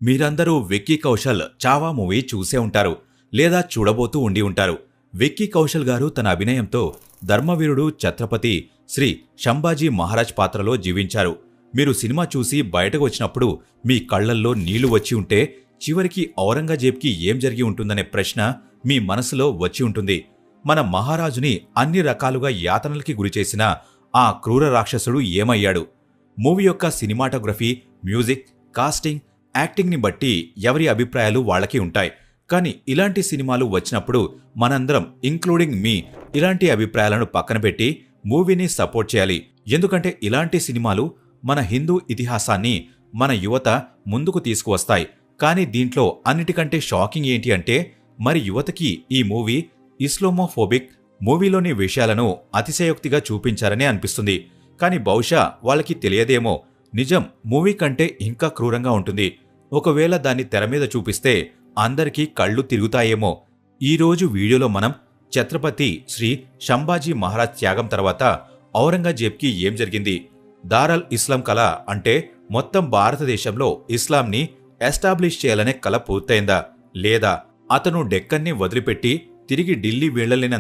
మీరందరూ విక్కీ కౌశల్ చావా మూవీ చూసే ఉంటారు లేదా చూడబోతూ ఉండి ఉంటారు. విక్కీ కౌశల్ గారు తన అభినయంతో ధర్మవీరుడు ఛత్రపతి శ్రీ సంభాజీ మహారాజ్ పాత్రలో జీవించారు. మీరు సినిమా చూసి బయటకు వచ్చినప్పుడు మీ కళ్లల్లో నీళ్లు వచ్చి ఉంటే చివరికి ఔరంగజేబ్కి ఏం జరిగి ఉంటుందనే ప్రశ్న మీ మనసులో వచ్చి ఉంటుంది. మన మహారాజుని అన్ని రకాలుగా యాతనలకి గురిచేసిన ఆ క్రూర రాక్షసుడు ఏమయ్యాడు? మూవీ యొక్క సినిమాటోగ్రఫీ, మ్యూజిక్, కాస్టింగ్, యాక్టింగ్ని బట్టి ఎవరి అభిప్రాయాలు వాళ్ళకి ఉంటాయి. కానీ ఇలాంటి సినిమాలు వచ్చినప్పుడు మనందరం ఇంక్లూడింగ్ మీ ఇలాంటి అభిప్రాయాలను పక్కన పెట్టి మూవీని సపోర్ట్ చేయాలి. ఎందుకంటే ఇలాంటి సినిమాలు మన హిందూ ఇతిహాసాన్ని మన యువత ముందుకు తీసుకువస్తాయి. కానీ దీంట్లో అన్నిటికంటే షాకింగ్ ఏంటి అంటే మరి యువతకి ఈ మూవీ ఇస్లామోఫోబిక్, మూవీలోని విషయాలను అతిశయోక్తిగా చూపించారనే అనిపిస్తుంది. కానీ బహుశా వాళ్ళకి తెలియదేమో, నిజం మూవీ కంటే ఇంకా క్రూరంగా ఉంటుంది. ఒకవేళ దాన్ని తెర మీద చూపిస్తే అందరికీ కళ్ళు తిరుగుతాయేమో. ఈరోజు వీడియోలో మనం ఛత్రపతి శ్రీ సంభాజీ మహారాజ్ త్యాగం తర్వాత ఔరంగజేబ్కి ఏం జరిగింది, దారల్ ఇస్లాం కళ అంటే మొత్తం భారతదేశంలో ఇస్లాంని ఎస్టాబ్లిష్ చేయాలనే కళ పూర్తయిందా, లేదా అతను డెక్కన్ని వదిలిపెట్టి తిరిగి ఢిల్లీ వెళ్లలేని